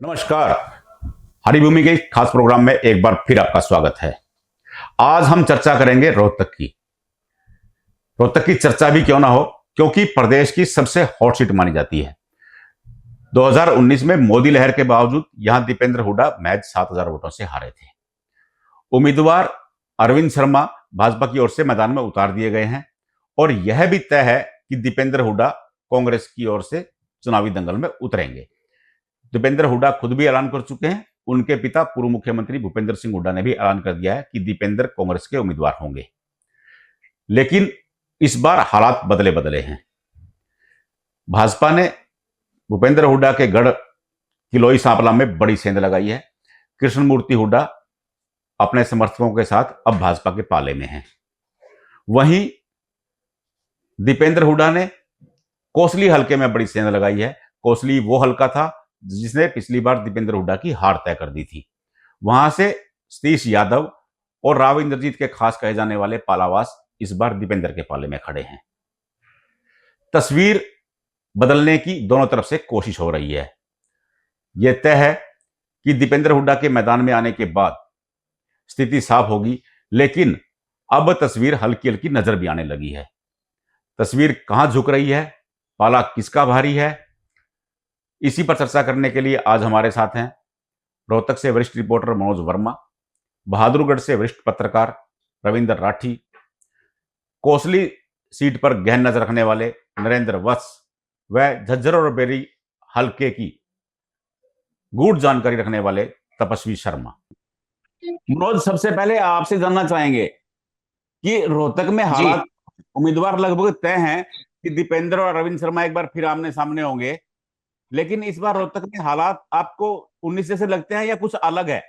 नमस्कार। हरिभूमि के इस खास प्रोग्राम में एक बार फिर आपका स्वागत है। आज हम चर्चा करेंगे रोहतक की। रोहतक की चर्चा भी क्यों ना हो, क्योंकि प्रदेश की सबसे हॉट सीट मानी जाती है। 2019 में मोदी लहर के बावजूद यहां दीपेंद्र हुड्डा महज 7,000 वोटों से हारे थे। उम्मीदवार अरविंद शर्मा भाजपा की ओर से मैदान में उतार दिए गए हैं और यह भी तय है कि दीपेंद्र हुड्डा कांग्रेस की ओर से चुनावी दंगल में उतरेंगे। दीपेंद्र हुड्डा खुद भी ऐलान कर चुके हैं। उनके पिता पूर्व मुख्यमंत्री भूपेंद्र सिंह हुड्डा ने भी ऐलान कर दिया है कि दीपेंद्र कांग्रेस के उम्मीदवार होंगे। लेकिन इस बार हालात बदले बदले हैं। भाजपा ने भूपेंद्र हुड्डा के गढ़ किलोई सांपला में बड़ी सेंध लगाई है। कृष्णमूर्ति हुड्डा अपने समर्थकों के साथ अब भाजपा के पाले में हैं। वहीं दीपेंद्र हुड्डा ने कोसली हलके में बड़ी सेंध लगाई है। कोसली वो हलका था जिसने पिछली बार दीपेंद्र हुड्डा की हार तय कर दी थी। वहां से सतीश यादव और राव इंद्रजीत के खास कहे जाने वाले पालावास इस बार दीपेंद्र के पाले में खड़े हैं। तस्वीर बदलने की दोनों तरफ से कोशिश हो रही है। यह तय है कि दीपेंद्र हुड्डा के मैदान में आने के बाद स्थिति साफ होगी, लेकिन अब तस्वीर हल्की हल्की नजर भी आने लगी है। तस्वीर कहां झुक रही है, पाला किसका भारी है, इसी पर चर्चा करने के लिए आज हमारे साथ हैं रोहतक से वरिष्ठ रिपोर्टर मनोज वर्मा, बहादुरगढ़ से वरिष्ठ पत्रकार रविंद्र राठी, कोसली सीट पर गहन नजर रखने वाले नरेंद्र वत्स व झज्जर और बेरी हलके की गूढ़ जानकारी रखने वाले तपस्वी शर्मा। मनोज, सबसे पहले आपसे जानना चाहेंगे कि रोहतक में जी हालात, उम्मीदवार लगभग तय हैं कि दीपेंद्र और अरविंद शर्मा एक बार फिर आमने सामने होंगे, लेकिन इस बार रोहतक में हालात आपको 19 जैसे लगते हैं या कुछ अलग है?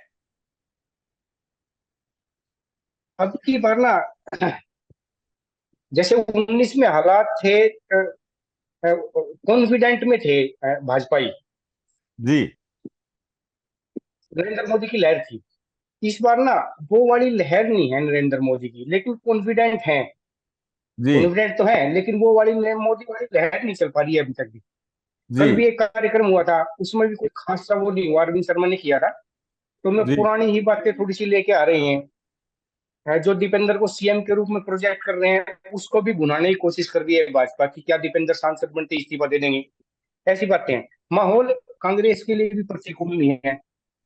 अब की बार ना, जैसे 19 में हालात थे, कॉन्फिडेंट में थे भाजपाई। जी नरेंद्र मोदी की लहर थी। इस बार ना वो वाली लहर नहीं है नरेंद्र मोदी की, लेकिन कॉन्फिडेंट है। जी कॉन्फिडेंट तो है, लेकिन वो वाली मोदी वाली लहर नहीं चल पा रही है अभी तक भी। जी कल भी एक कार्यक्रम हुआ था, उसमें भी कोई खास सा वो नहीं हुआ, अरविंद शर्मा ने किया था। तो मैं जी पुरानी ही बातें थोड़ी सी लेके आ रही हैं। जो दीपेंद्र को सीएम के रूप में प्रोजेक्ट कर रहे हैं, उसको भी भुनाने की कोशिश कर रही है भाजपा की। क्या दीपेंद्र सांसद बनते इस्तीफा दे देंगे? ऐसी बातें हैं। माहौल कांग्रेस के लिए भी प्रतिकूल नहीं है,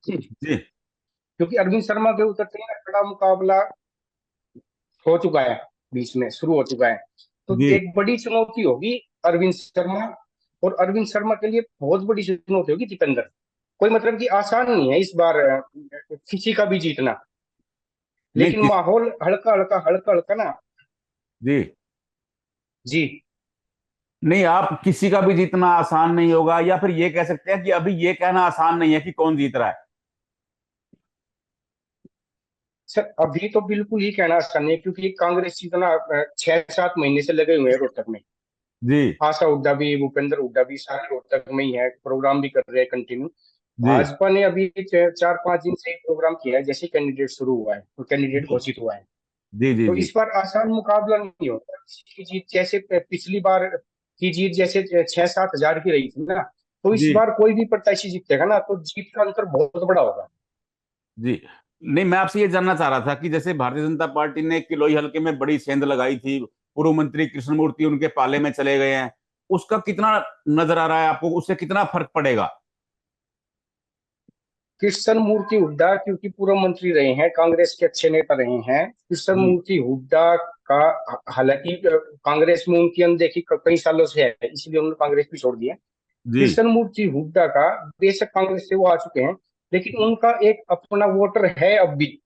जी क्योंकि अरविंद शर्मा के उतरते ही कड़ा मुकाबला हो चुका है, बीच में शुरू हो चुका है। तो जी एक बड़ी चुनौती होगी अरविंद शर्मा, और अरविंद शर्मा के लिए बहुत बड़ी चुनौती होगी दीपेंद्र। कोई मतलब कि आसान नहीं है इस बार किसी का भी जीतना, नहीं लेकिन माहौल हल्का हल्का ना। जी जी, नहीं, आप किसी का भी जीतना आसान नहीं होगा, या फिर ये कह सकते हैं कि अभी ये कहना आसान नहीं है कि कौन जीत रहा है? सर अभी तो बिल्कुल ही कहना आसान नहीं है, क्योंकि कांग्रेस इतना 6-7 महीने से लगे हुए हैं रोहतक में। जी आशा हुड्डा भी, भूपेंद्र हुड्डा भी सारे रोहतक में ही है, प्रोग्राम भी कर रहे हैं कंटिन्यू। जी भाजपा ने अभी 4-5 दिन से ही प्रोग्राम किया है, जैसे कैंडिडेट शुरू हुआ है तो कैंडिडेट जी घोषित हुआ है। जी जी तो जी इस बार आसान मुकाबला नहीं होता किसी की जीत। जैसे पिछली बार की जीत जैसे 6-7 हजार की रही थी ना, तो इस जी बार कोई भी प्रत्याशी जीतेगा ना तो जीत का अंतर बहुत बड़ा होगा। जी नहीं, मैं आपसे ये जानना चाह रहा था कि जैसे भारतीय जनता पार्टी ने किलोई हलके में बड़ी सेंध लगाई थी, पूर्व मंत्री कृष्णमूर्ति उनके पाले में चले गए हैं, उसका कितना नजर आ रहा है आपको? उससे कितना फर्क पड़ेगा? कृष्ण मूर्ति हुड्डा क्योंकि पूर्व मंत्री रहे हैं, कांग्रेस के अच्छे नेता रहे हैं। कृष्ण जी मूर्ति हुड्डा का, हालांकि कांग्रेस में उनकी अनदेखी कई सालों से है, इसलिए उन्होंने कांग्रेस भी छोड़ दिया। जी कृष्ण मूर्ति हुड्डा का, बेशक कांग्रेस से वो आ चुके हैं, लेकिन उनका एक अपना वोटर है अब भी।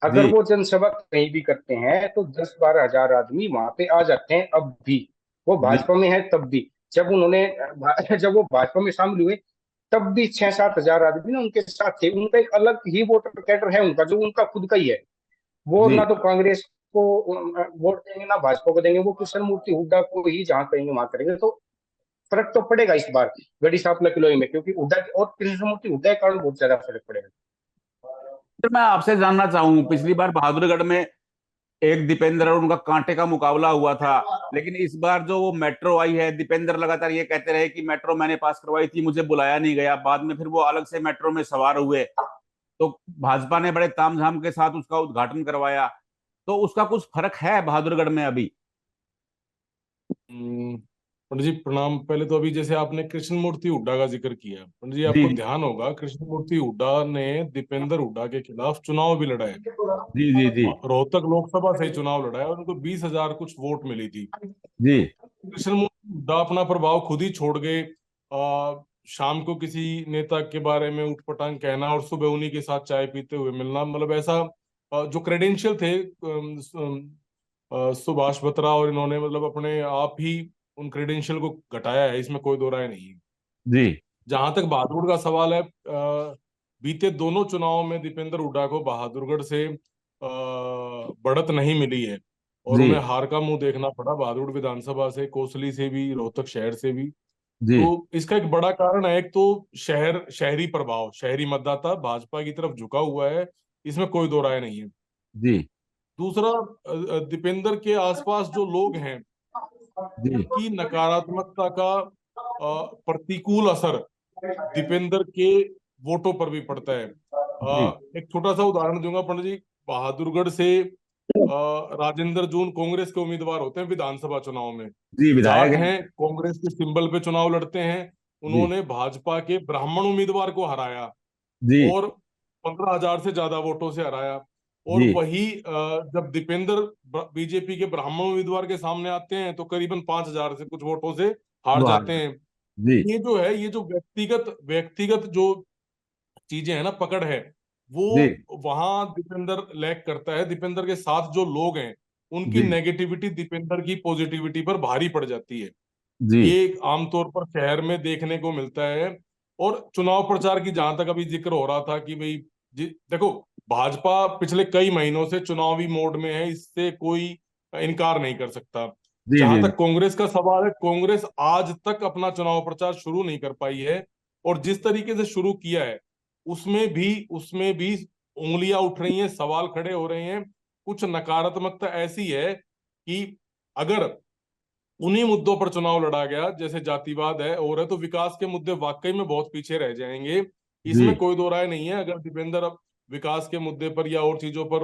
अगर जी वो जनसभा कहीं भी करते हैं तो 10-12 हजार आदमी वहां पे आ जाते हैं अब भी। वो जी भाजपा में है तब भी। जब उन्होंने जब वो भाजपा में शामिल हुए, तब भी 6-7 हजार आदमी ना उनके साथ थे। उनका एक अलग ही वोटर कैडर है उनका, जो उनका खुद का ही है। वो जी ना तो कांग्रेस को वोट देंगे ना भाजपा को देंगे, वो कृष्ण मूर्ति हुड्डा को ही जहां करेंगे वहां करेंगे। तो फर्क तो पड़ेगा इस बार गढ़ी सांपला किलोई में, क्योंकि हुड्डा और कृष्ण मूर्ति हुड्डा के कारण बहुत ज्यादा फर्क पड़ेगा। फिर मैं आपसे जानना चाहूंगा, पिछली बार बहादुरगढ़ में एक दीपेंद्र और उनका कांटे का मुकाबला हुआ था। लेकिन इस बार जो वो मेट्रो आई है, दीपेंद्र लगातार ये कहते रहे कि मेट्रो मैंने पास करवाई थी, मुझे बुलाया नहीं गया। बाद में फिर वो अलग से मेट्रो में सवार हुए, तो भाजपा ने बड़े तामझाम के साथ उसका उद्घाटन करवाया। तो उसका कुछ फर्क है बहादुरगढ़ में अभी? पंडित जी प्रणाम। पहले तो अभी जैसे आपने कृष्ण मूर्ति हुड्डा का जिक्र किया, पंडित जी जी आपको ध्यान होगा कृष्ण मूर्ति हुड्डा ने दीपेंद्र हुड्डा के खिलाफ चुनाव भी लड़ा है। जी जी जी रोहतक लोकसभा से ही चुनाव लड़ा है और उनको 20,000 कुछ वोट मिली थी। जी कृष्ण मूर्ति हुड्डा अपना प्रभाव खुद ही छोड़ गए। शाम को किसी नेता के बारे में उठपटांग कहना और सुबह उन्हीं के साथ चाय पीते हुए मिलना, मतलब ऐसा जो क्रेडेंशियल थे सुभाष बत्रा और इन्होंने मतलब अपने आप ही उन क्रेडेंशियल को घटाया है, इसमें कोई दो राय नहीं है। जी जहां तक बहादुरगढ़ का सवाल है, बीते दोनों चुनावों में दीपेंद्र हुड्डा को बहादुरगढ़ से बढ़त नहीं मिली है और जी उन्हें हार का मुंह देखना पड़ा बहादुरगढ़ विधानसभा से, कोसली से भी, रोहतक शहर से भी। जी तो इसका एक बड़ा कारण है, एक तो शहरी प्रभाव, शहरी मतदाता भाजपा की तरफ झुका हुआ है, इसमें कोई दो राय नहीं है। जी दूसरा, दीपेंद्र के आसपास जो लोग हैं जी उनकी नकारात्मकता का प्रतिकूल असर दीपेंद्र के वोटों पर भी पड़ता है। जी एक छोटा सा उदाहरण दूंगा पंडित जी। बहादुरगढ़ से राजेंद्र जून कांग्रेस के उम्मीदवार होते हैं विधानसभा चुनाव में, जी विधायक जाट है। हैं, कांग्रेस के सिंबल पे चुनाव लड़ते हैं। जी उन्होंने भाजपा के ब्राह्मण उम्मीदवार को हराया जी और 15,000 से ज्यादा वोटों से हराया। और जी वही जब दीपेंद्र बीजेपी के ब्राह्मण उम्मीदवार के सामने आते हैं तो करीबन 5,000 से कुछ वोटों से हार वो हार जाते हैं। जी ये जो है, ये जो व्यक्तिगत व्यक्तिगत जो चीजें है ना, पकड़ है, वो जी वहां दीपेंद्र लैक करता है। दीपेंद्र के साथ जो लोग हैं उनकी जी नेगेटिविटी दीपेंद्र की पॉजिटिविटी पर भारी पड़ जाती है। जी ये आमतौर पर शहर में देखने को मिलता है। और चुनाव प्रचार की जहां तक अभी जिक्र हो रहा था कि भाई देखो, भाजपा पिछले कई महीनों से चुनावी मोड में है, इससे कोई इनकार नहीं कर सकता। जी जहां जी तक कांग्रेस का सवाल है, कांग्रेस आज तक अपना चुनाव प्रचार शुरू नहीं कर पाई है और जिस तरीके से शुरू किया है उसमें भी उंगलियां उठ रही हैं, सवाल खड़े हो रहे हैं। कुछ नकारात्मकता ऐसी है कि अगर उन्हीं मुद्दों पर चुनाव लड़ा गया जैसे जातिवाद है और है, तो विकास के मुद्दे वाकई में बहुत पीछे रह जाएंगे। जी इसमें कोई दो राय नहीं है। अगर दीपेंद्र अब विकास के मुद्दे पर या और चीजों पर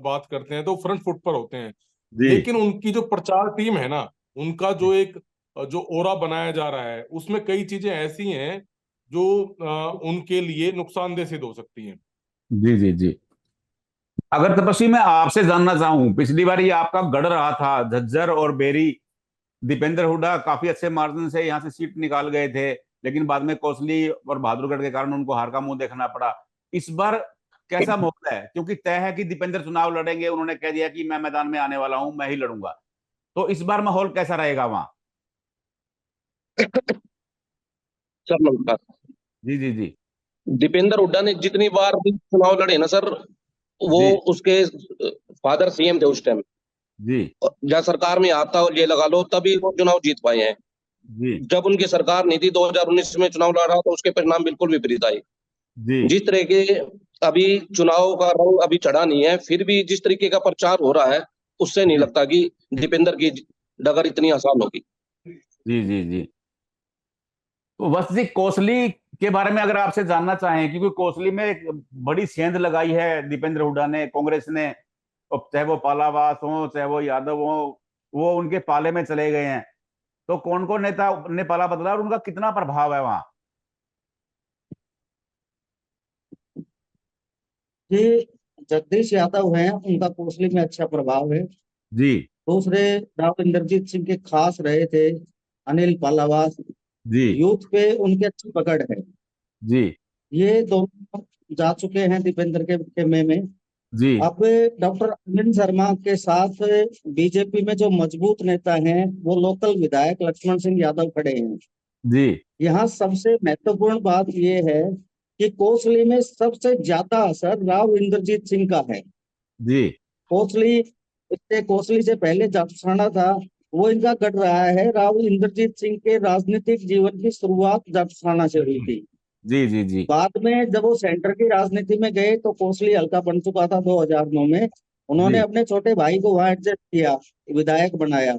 बात करते हैं तो फ्रंट फुट पर होते हैं। जी लेकिन उनकी जो प्रचार टीम है ना, उनका जो एक जो ओरा बनाया जा रहा है उसमें कई चीजें ऐसी हैं जो उनके लिए नुकसानदेह सिद्ध हो सकती हैं। जी जी जी अगर तपस्वी मैं आपसे जानना चाहूं, पिछली बार ये आपका गढ़ रहा था झज्जर और बेरी, दीपेंद्र हुड्डा काफी अच्छे मार्जिन से यहाँ से सीट निकाल गए थे, लेकिन बाद में कोसली और बहादुरगढ़ के कारण उनको हार का मुंह देखना पड़ा। इस बार कैसा माहौल है? क्योंकि तय है कि दीपेंद्र चुनाव लड़ेंगे, उन्होंने कह दिया कि मैं मैदान में आने वाला हूं, मैं ही लड़ूंगा। तो इस बार माहौल कैसा रहेगा वहां? सर नमस्कार। जी जी जी दीपेंद्र हुड्डा ने जितनी बार भी चुनाव लड़े ना सर, वो जी उसके फादर सीएम थे उस टाइम, जी जब सरकार में आता ये लगा लो, तभी वो चुनाव जीत पाए हैं। जी जब उनकी सरकार नहीं थी 2019 में चुनाव लड़ा तो उसके परिणाम बिल्कुल विपरीत आए। जी जिस तरह के अभी चुनाव का रंग अभी चढ़ा नहीं है, फिर भी जिस तरीके का प्रचार हो रहा है उससे नहीं जी लगता कि दीपेंद्र की डगर इतनी आसान होगी। जी जी जी तो वत्स जी, कोसली के बारे में अगर आपसे जानना चाहें, क्योंकि कोसली में एक बड़ी सेंध लगाई है दीपेंद्र हुड्डा ने, कांग्रेस ने, और चाहे वो पालावास हो चाहे वो यादव हो, वो उनके पाले में चले गए हैं। तो कौन कौन नेता ने पाला बदला और उनका कितना प्रभाव है वहां? ये जगदीश यादव हैं, उनका कोसली में अच्छा प्रभाव है। जी दूसरे राव इंद्रजीत सिंह के खास रहे थे अनिल पालावास, जी यूथ पे उनकी अच्छी पकड़ है। जी ये दोनों जा चुके हैं दीपेंद्र के खेमे में। जी अब डॉक्टर अरविंद शर्मा के साथ बीजेपी में जो मजबूत नेता हैं वो लोकल विधायक लक्ष्मण सिंह यादव खड़े हैं। जी यहाँ सबसे महत्वपूर्ण बात ये है कि कोसली में सबसे ज्यादा असर राव इंद्रजीत सिंह का है। जी कोसली से पहले जाटसाना था, वो इनका गढ़ रहा है। राव इंद्रजीत सिंह के राजनीतिक जीवन की शुरुआत जाटसाना से हुई थी। जी जी जी बाद में जब वो सेंटर की राजनीति में गए तो कोसली हल्का बन चुका था 2009 में। उन्होंने जी अपने छोटे भाई को वहां एडजस्ट किया, विधायक बनाया।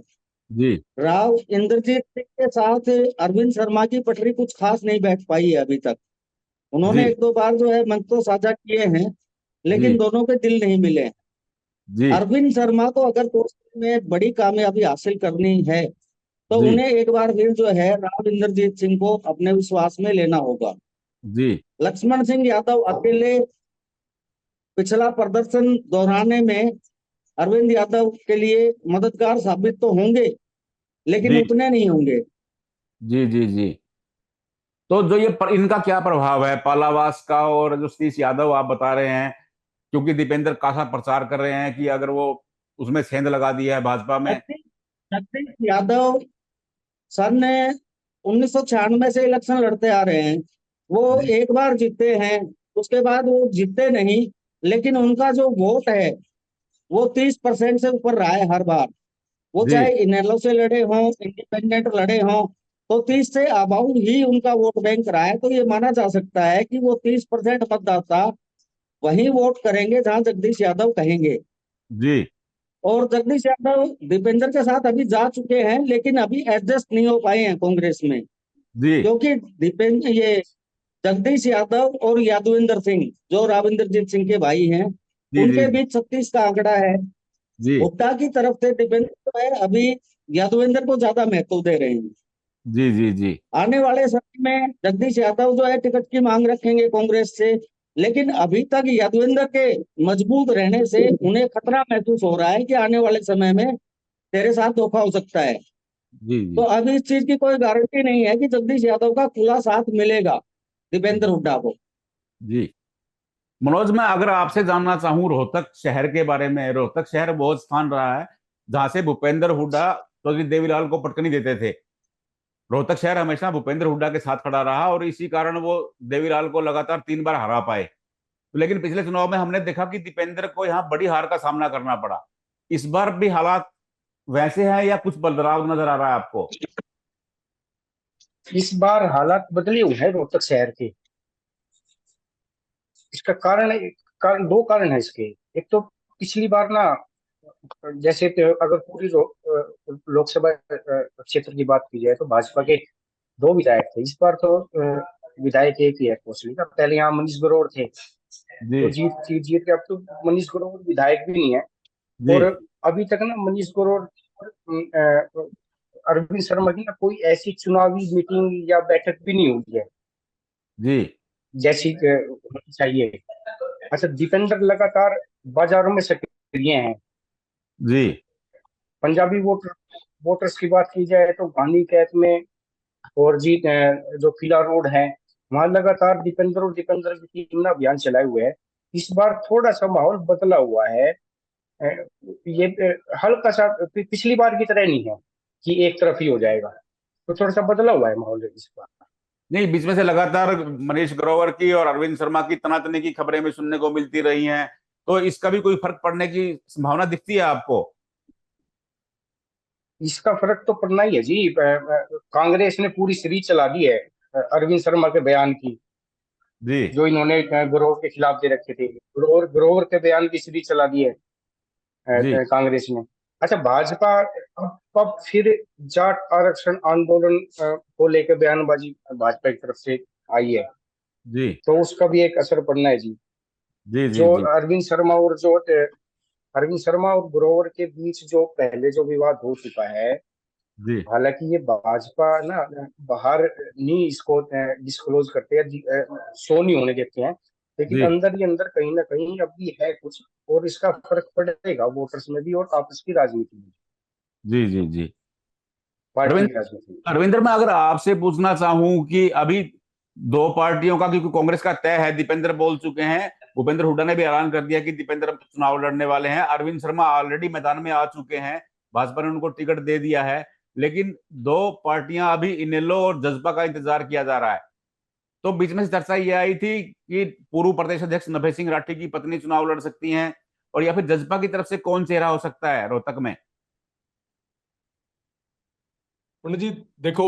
जी राव इंद्रजीत सिंह के साथ अरविंद शर्मा की पटरी कुछ खास नहीं बैठ पाई है अभी तक। उन्होंने जी एक दो बार जो है मंच तो साझा किए हैं, जी लेकिन दोनों के दिल नहीं मिले हैं। जी अरविंद शर्मा को अगर दोस्ती में बड़ी कामयाबी हासिल करनी है तो जी उन्हें एक बार फिर जो है राव इंद्रजीत सिंह को अपने विश्वास में लेना होगा। जी लक्ष्मण सिंह यादव अकेले पिछला प्रदर्शन दोहराने में अरविंद यादव के लिए मददगार साबित तो होंगे, लेकिन जी उतने नहीं होंगे। जी जी जी। तो जो इनका क्या प्रभाव है पालावास का, और जो सतीश यादव आप बता रहे हैं, क्योंकि दीपेंद्र कासा प्रचार कर रहे हैं कि अगर वो उसमें सेंध लगा दिया है भाजपा में। जगदीश जगदीश यादव सन 1996 से इलेक्शन लड़ते आ रहे हैं। वो जी एक बार जीते हैं, उसके बाद वो जीते नहीं, लेकिन उनका जो वोट है वो 30% से ऊपर रहा है हर बार। वो जी चाहे इनेलो से लड़े हों, इंडिपेंडेंट लड़े हों, तो 30 से अबाउट ही उनका वोट बैंक रहा है। तो ये माना जा सकता है कि वो 30% मतदाता वही वोट करेंगे जहां जगदीश यादव कहेंगे। जी और जगदीश यादव दीपेंद्र के साथ अभी जा चुके हैं, लेकिन अभी एडजस्ट नहीं हो पाए हैं कांग्रेस में, जी क्योंकि दीपेंद्र ये जगदीश यादव और यादविंदर सिंह जो राविंदरजीत सिंह के भाई हैं, जी जी उनके बीच 36 का आंकड़ा है। जी हुड्डा की तरफ से दीपेंद्र जो है अभी यादविंदर को ज्यादा महत्व दे रहे हैं। जी जी जी आने वाले समय में जगदीश यादव जो है टिकट की मांग रखेंगे कांग्रेस से, लेकिन अभी तक यादविंदर के मजबूत रहने से उन्हें खतरा महसूस हो रहा है कि आने वाले समय में तेरे साथ धोखा हो सकता है। जी तो जी अभी इस चीज की कोई गारंटी नहीं है कि जगदीश यादव का खुला साथ मिलेगा दीपेंद्र हुड्डा को। जी। मनोज, मैं अगर आपसे जानना चाहूं रोहतक शहर के बारे में, रोहतक शहर वो स्थान रहा है जहां से भूपेंद्र हुड्डा चौधरी देवीलाल को पटकनी देते थे। रोहतक शहर हमेशा भूपेंद्र हुड्डा के साथ खड़ा रहा और इसी कारण वो देवीलाल को लगातार 3 बार हरा पाए। लेकिन पिछले चुनाव में हमने देखा कि दीपेंद्र को यहाँ बड़ी हार का सामना करना पड़ा। इस बार भी हालात वैसे हैं या कुछ बदलाव नजर आ रहा है आपको? इस बार हालात बदले हुए हैं रोहतक शहर के। इसका दो कारण है इसके। एक तो पिछली बार ना, जैसे तो अगर पूरी लोकसभा क्षेत्र की बात की जाए तो भाजपा के दो विधायक थे। इस बार तो विधायक एक ही है कोसली का। पहले यहाँ मनीष ग्रोवर थे, जी तो जीत के अब तो मनीष ग्रोवर विधायक भी नहीं है। जी और अभी तक ना मनीष ग्रोवर अरविंद शर्मा की ना कोई ऐसी चुनावी मीटिंग या बैठक भी नहीं हुई है जी जैसी होनी चाहिए। अच्छा, दीपेंद्र लगातार बाजारों में सक्रिय हैं। जी पंजाबी वोटर्स की बात की जाए तो गांधी कैंप में और जो किला रोड है, वहां लगातार दीपेंद्र और दीपेंद्र की टीम ने अभियान चलाए हुए है। इस बार थोड़ा सा माहौल बदला हुआ है। ये हल्का सा पिछली बार की तरह नहीं है कि एक तरफ ही हो जाएगा। तो थोड़ा सा बदला हुआ है माहौल इस बार। नहीं, बीच में से लगातार मनीष ग्रोवर की और अरविंद शर्मा की तनातनी की खबरें भी सुनने को मिलती रही हैं। तो इसका भी कोई फर्क पड़ने की संभावना दिखती है आपको? इसका फर्क तो पड़ना ही है जी। कांग्रेस ने पूरी सीरीज चला दी है अरविंद शर्मा के बयान की, जी जो इन्होंने ग्रोवर के खिलाफ दे रखे थे। ग्रोवर के बयान की सीरीज चला दी है जी कांग्रेस ने। अच्छा, भाजपा अब फिर जाट आरक्षण आंदोलन को लेकर बयानबाजी भाजपा की तरफ से आई है, जी तो उसका भी एक असर पड़ना है जी। जी जी जो जी अरविंद शर्मा और ग्रोवर के बीच जो पहले जो विवाद हो चुका है, जी हालांकि ये भाजपा ना बाहर नहीं इसको डिस्क्लोज करते हैं, शो नहीं होने देते हैं, लेकिन जी अंदर ही अंदर कहीं ना कहीं अब भी है कुछ। और इसका फर्क पड़ेगा वोटर्स में भी और आपस की राजनीति में, जी जी जी। पार्टी की रविंद्र राजनीति में। रविंद्र, मैं अगर आपसे पूछना चाहूं कि अभी दो पार्टियों का, क्योंकि कांग्रेस का तय है, दीपेंद्र बोल चुके हैं, भूपेंद्र हुड्डा ने भी ऐलान कर दिया कि दीपेंद्र चुनाव लड़ने वाले हैं, अरविंद शर्मा ऑलरेडी मैदान में आ चुके हैं, भाजपा ने उनको टिकट दे दिया है। लेकिन दो पार्टियां अभी इनेलो और जजपा का इंतजार किया जा रहा है। तो बीच में से चर्चा ये आई थी कि पूर्व प्रदेश अध्यक्ष नभे सिंह राठी की पत्नी चुनाव लड़ सकती हैं, और या फिर जजपा की तरफ से कौन चेहरा हो सकता है रोहतक में? पंडित जी देखो,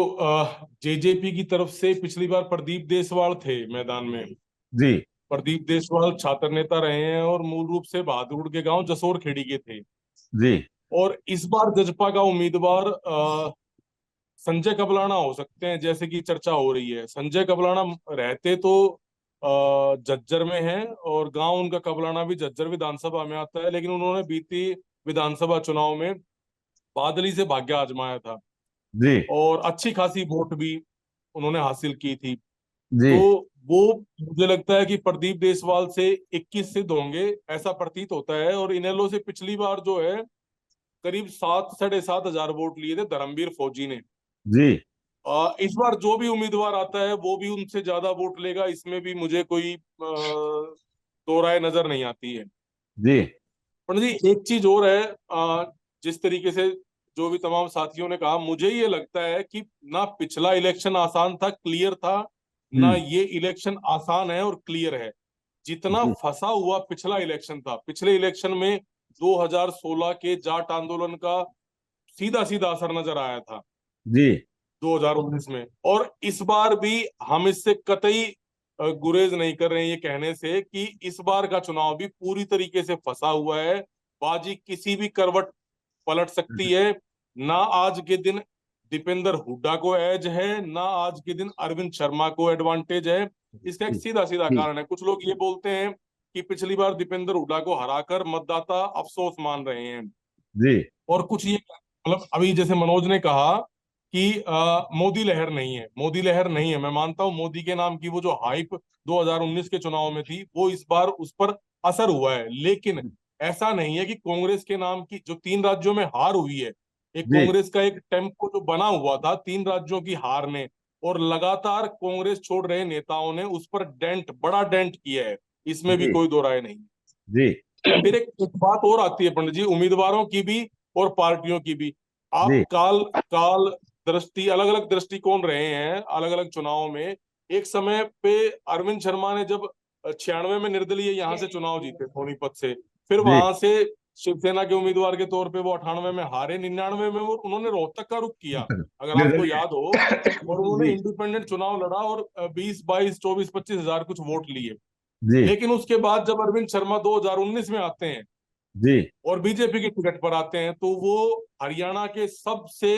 जेजेपी की तरफ से पिछली बार प्रदीप देसवाल थे मैदान में। जी प्रदीप देसवाल छात्र नेता रहे हैं और मूल रूप से बहादुरगढ़ के गांव जसोर खेड़ी के थे। जी और इस बार जजपा का उम्मीदवार संजय कबलाना हो सकते हैं, जैसे कि चर्चा हो रही है। संजय कबलाना रहते तो झज्जर में हैं और गांव उनका कबलाना भी झज्जर विधानसभा में आता है, लेकिन उन्होंने बीती विधानसभा चुनाव में बादली से भाग्य आजमाया था जी और अच्छी खासी वोट भी उन्होंने हासिल की थी। जी तो वो मुझे लगता है कि प्रदीप देसवाल से 21 सिद्ध होंगे, ऐसा प्रतीत होता है। और इनेलो से पिछली बार जो है करीब 7-7.5 हजार वोट लिए थे धर्मवीर फौजी ने। जी इस बार जो भी उम्मीदवार आता है वो भी उनसे ज्यादा वोट लेगा, इसमें भी मुझे कोई दो राय नजर नहीं आती है। जी पंडित जी एक चीज और है, जिस तरीके से जो भी तमाम साथियों ने कहा, मुझे ये लगता है कि ना पिछला इलेक्शन आसान था, क्लियर था, ना ये इलेक्शन आसान है और क्लियर है। जितना जी फंसा हुआ पिछला इलेक्शन था, पिछले इलेक्शन में 2016 के जाट आंदोलन का सीधा सीधा असर नजर आया था जी 2019 में। और इस बार भी हम इससे कतई गुरेज नहीं कर रहे हैं ये कहने से कि इस बार का चुनाव भी पूरी तरीके से फंसा हुआ है। बाजी किसी भी करवट पलट सकती है। ना आज के दिन दीपेंद्र हुड्डा को एज है, ना आज के दिन अरविंद शर्मा को एडवांटेज है। इसका एक सीधा सीधा जी कारण है, कुछ लोग ये बोलते हैं कि पिछली बार दीपेंद्र हुड्डा को हराकर मतदाता अफसोस मान रहे हैं, जी और कुछ ये मतलब अभी जैसे मनोज ने कहा कि मोदी लहर नहीं है, मोदी लहर नहीं है। मैं मानता हूं मोदी के नाम की वो जो हाइप 2019 के चुनाव में थी वो इस बार उस पर असर हुआ है, लेकिन ऐसा नहीं है कि कांग्रेस के नाम की जो 3 राज्यों में हार हुई है, एक जी कांग्रेस का एक टेम्पो जो बना हुआ था 3 राज्यों की हार ने, और लगातार कांग्रेस छोड़ रहे नेताओं ने उस पर बड़ा डेंट किया है, इसमें भी जी कोई दो राय नहीं। जी फिर एक बात और आती है पंडित जी, उम्मीदवारों की भी और पार्टियों की भी। आप जी काल काल दृष्टि अलग अलग दृष्टिकोण रहे हैं अलग अलग चुनावों में। एक समय पे अरविंद शर्मा ने जब 96 में निर्दलीय यहाँ से चुनाव जीते सोनीपत से, फिर जी वहां से शिवसेना के उम्मीदवार के तौर पे वो 98 में हारे, 99 में वो उन्होंने रोहतक का रुख किया, अगर आपको निर्दलीय याद हो, और उन्होंने जी इंडिपेंडेंट चुनाव लड़ा और 20-22-24-25 हजार कुछ वोट लिए। जी लेकिन उसके बाद जब अरविंद शर्मा 2019 में आते हैं जी और बीजेपी के टिकट पर आते हैं, तो वो हरियाणा के सबसे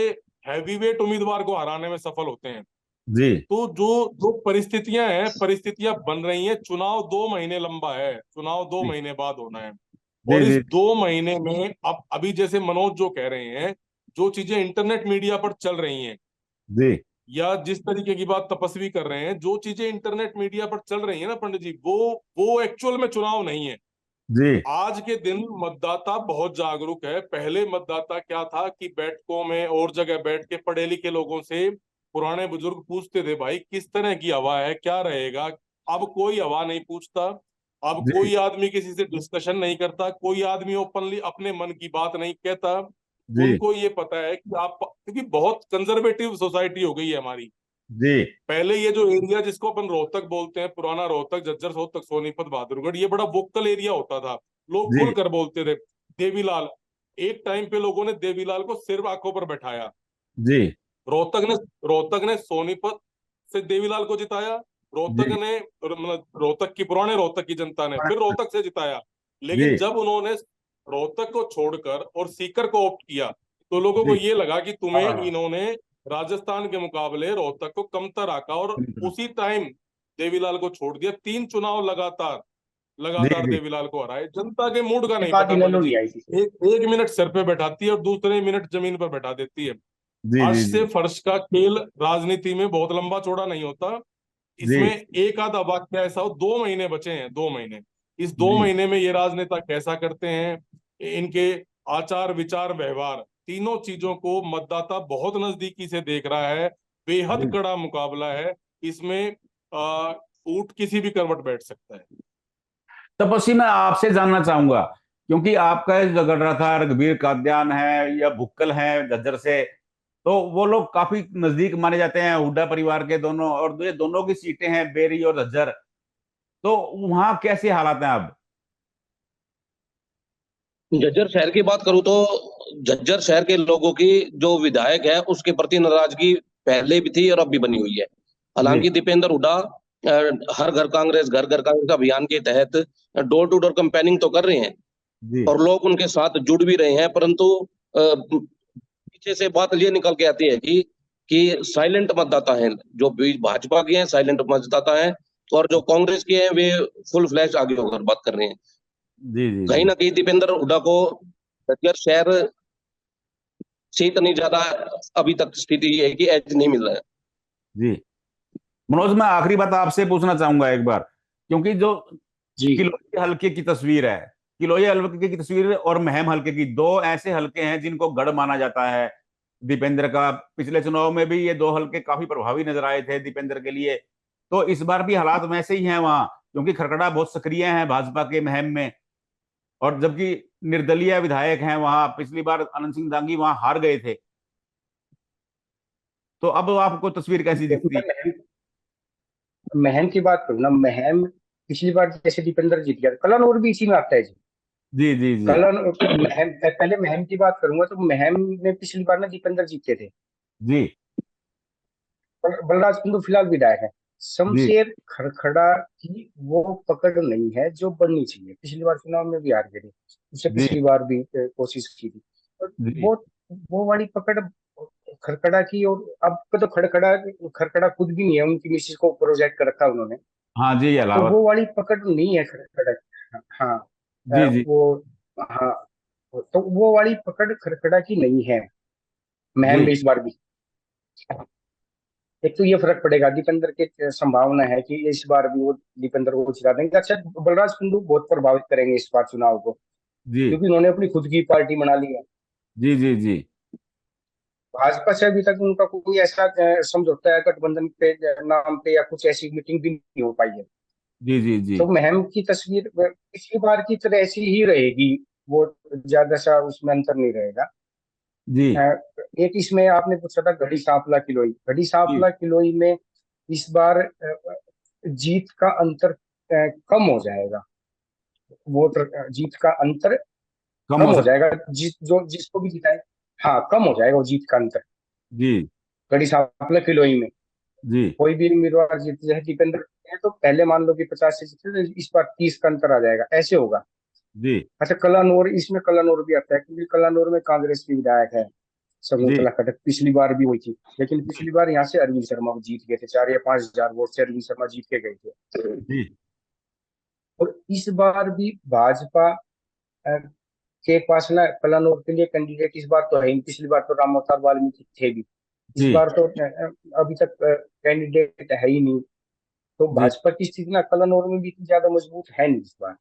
हैवीवेट उम्मीदवार को हराने में सफल होते हैं। जी तो जो जो परिस्थितियां हैं, परिस्थितियां बन रही हैं, चुनाव 2 महीने लंबा है, चुनाव 2 महीने बाद होना है। जी और इस जी 2 महीने में अब अभी जैसे मनोज जो कह रहे हैं, जो चीजें इंटरनेट मीडिया पर चल रही हैं, जी या जिस तरीके की बात तपस्वी कर रहे हैं, जो चीजें इंटरनेट मीडिया पर चल रही है ना पंडित जी, वो एक्चुअल में चुनाव नहीं है। जी आज के दिन मतदाता बहुत जागरूक है। पहले मतदाता क्या था कि बैठकों में और जगह बैठ के पढ़े लिखे लोगों से पुराने बुजुर्ग पूछते थे, भाई किस तरह की हवा है, क्या रहेगा। अब कोई हवा नहीं पूछता, अब जी कोई आदमी किसी से डिस्कशन नहीं करता, कोई आदमी ओपनली अपने मन की बात नहीं कहता। जी उनको ये पता है कि आप, क्योंकि बहुत कंजर्वेटिव सोसाइटी हो गई है हमारी। जी पहले ये जो एरिया जिसको अपन रोहतक बोलते हैं, पुराना रोहतक, झज्जर, सोहतक, सोनीपत, बहादुरगढ़, ये बड़ा वोकल एरिया होता था, लोग जी खुलकर बोलते थे। देवीलाल, एक टाइम पे लोगों ने देवीलाल को सिर्फ आंखों पर बैठाया। जी रोहतक ने सोनीपत से देवीलाल को जिताया, रोहतक जी ने मतलब रोहतक की, पुराने रोहतक की जनता ने फिर रोहतक से जिताया। लेकिन जी जब उन्होंने रोहतक को छोड़कर और सीकर को ऑप्ट किया, तो लोगों को जी ये लगा कि तुम्हें हाँ इन्होंने राजस्थान के मुकाबले रोहतक को कमतर आका, और उसी टाइम देवीलाल को छोड़ दिया। 3 चुनाव लगातार जी लगातार जी देवीलाल को हराए। जनता के मूड का के नहीं बाद पता पंडित इनेलो जी, भी आई थी। एक एक मिनट सर पे बैठाती है और दूसरे मिनट जमीन पर बैठा देती है। जी अर्श जी से फर्श का खेल राजनीति में बहुत लंबा चौड़ा नहीं होता। जी इसमें एक आधा वाक्य ऐसा हो, 2 महीने बचे हैं, 2 महीने, इस दो जी महीने में ये राजनेता कैसा करते हैं, इनके आचार विचार व्यवहार, तीनों चीजों को मतदाता बहुत नजदीकी से देख रहा है। बेहद जी कड़ा मुकाबला है इसमें। ऊंट किसी भी करवट बैठ सकता है। तपस्वी मैं आपसे जानना चाहूंगा, क्योंकि आपका जो झगड़ा था रघुवीर काद्यान है या भुक्कल है झज्जर से, तो वो लोग काफी नजदीक माने जाते हैं हुड्डा परिवार के दोनों, और ये दोनों की सीटें हैं बेरी और झज्जर, तो वहां कैसे हालात हैं अब? झज्जर शहर की बात करूं तो झज्जर शहर के लोगों की जो विधायक है उसके प्रति नाराजगी पहले भी थी और अब भी बनी हुई है। जी हालांकि दीपेंद्र हुड्डा हर घर घर कांग्रेस अभियान के तहत डोर टू डोर कैंपेनिंग तो कर रहे हैं जी और लोग उनके साथ जुड़ भी रहे हैं, परंतु पीछे से बात ये निकल के आती है कि साइलेंट मतदाता हैं, जो भाजपा के हैं साइलेंट मतदाता हैं, और जो कांग्रेस के हैं वे फुल फ्लैश आगे होकर बात कर रहे हैं। जी जी कहीं जी ना कहीं दीपेंद्र हुड्डा को झज्जर शहर से इतनी ज्यादा अभी तक स्थिति ये है कि एज नहीं मिल रहा है। जी। मनोज, मैं आखिरी बात आपसे पूछना चाहूंगा एक बार, क्योंकि जो जी किलोई हल्के की तस्वीर है, किलोई हल्के की तस्वीर और महम हल्के की, दो ऐसे हल्के हैं जिनको गढ़ माना जाता है दीपेंद्र का। पिछले चुनाव में भी ये दो हल्के काफी प्रभावी नजर आए थे दीपेंद्र के लिए। तो इस बार भी हालात वैसे ही हैं वहां, क्योंकि खरखड़ा बहुत सक्रिय है भाजपा के महम में, और जबकि निर्दलीय विधायक हैं वहां। पिछली बार अनंत सिंह दांगी वहां हार गए थे। तो अब आपको तस्वीर कैसी देखो, दिखती है? महम की बात करूँ ना, महम पिछली बार जैसे दीपेंद्र जीत गया, कलानौर भी इसी में आता है जी। जी जी जी महम, पहले महम की बात करूंगा तो महम में पिछली बार ना दीपेंद्र जीते थे। जी बलराज कुंडू फिलहाल विधायक है। जी शमशेर खरखड़ा की वो पकड़ नहीं है जो बननी चाहिए। पिछली बार चुनाव में भी हार गए थे, उससे जी पिछली बार भी कोशिश की थी। और जी वो वाली पकड़ खरखड़ा की। और अब का तो खड़खड़ा खरखड़ा खुद भी नहीं है, उनकी मिसेज को प्रोजेक्ट कर रखा उन्होंने। हाँ जी, तो अलावत। वो वाली पकड़ नहीं है खड़खड़ा। हाँ, जी जी हाँ, तो वो वाली पकड़ खड़खड़ा की नहीं है महम जी में इस बार भी। एक तो ये फर्क पड़ेगा, दीपेंद्र के संभावना है कि इस बार भी वो दीपेंद्र को जिता देंगे। अच्छा, बलराज कुंडू बहुत प्रभावित करेंगे इस बार चुनाव को, जी क्योंकि उन्होंने अपनी खुद की पार्टी बना ली है। जी जी जी भाजपा से अभी तक उनका कोई ऐसा समझौता है गठबंधन पे नाम पे, या कुछ ऐसी मीटिंग भी नहीं हो पाई है। जी जी जी तो महम की तस्वीर पिछली बार की तरह ऐसी ही रहेगी। वो ज्यादा सा उसमें अंतर नहीं रहेगा। जी अ, एक इसमें आपने पूछा था घड़ी सांपला किलोई, घड़ी जी सांपला किलोई में इस बार जीत का अंतर कम हो जाएगा। वोट जीत का अंतर कम कम हो हो सकता जाएगा, जिसको भी जिताए। हाँ, कम हो जाएगा वो जीत का अंतर। है। जी घड़ी सांपला किलोई में जी कोई भी उम्मीदवार जीत, जैसे दीपेंद्र है तो पहले मान लो कि 50 से जीते, तो इस बार 30 का अंतर आ जाएगा, ऐसे होगा। जी अच्छा, कलानौर, इसमें कलानौर भी आता है, क्योंकि कलानौर में कांग्रेस की विधायक है जी शकुंतला खट्टर। पिछली बार भी हुई थी, लेकिन पिछली बार यहाँ से अरविंद शर्मा वो जीत गए थे, 4 या 5 हजार वोट से अरविंद शर्मा जीत के गए थे। जी और इस बार भी भाजपा अ, के पास ना कलानौर के लिए कैंडिडेट इस बार तो है ही। पिछली बार तो राम अवतार वाल्मीकि थे भी, इस जी बार तो अभी तक कैंडिडेट है ही नहीं। तो जी भाजपा की स्थिति ना कलानौर में भी इतनी ज्यादा मजबूत है नहीं इस बार।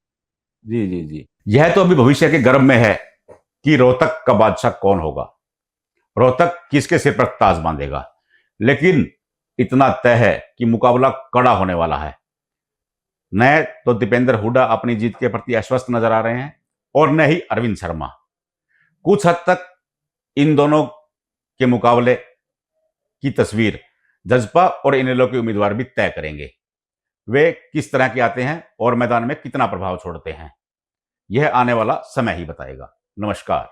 जी जी जी। यह तो अभी भविष्य के गर्भ में है कि रोहतक का बादशाह कौन होगा, रोहतक किसके सिर पर ताज बांधेगा। लेकिन इतना तय है कि मुकाबला कड़ा होने वाला है। न तो दीपेंद्र हुड्डा अपनी जीत के प्रति आश्वस्त नजर आ रहे हैं, और न ही अरविंद शर्मा। कुछ हद तक इन दोनों के मुकाबले की तस्वीर जजपा और इनेलो के उम्मीदवार भी तय करेंगे। वे किस तरह के आते हैं और मैदान में कितना प्रभाव छोड़ते हैं, यह आने वाला समय ही बताएगा। नमस्कार।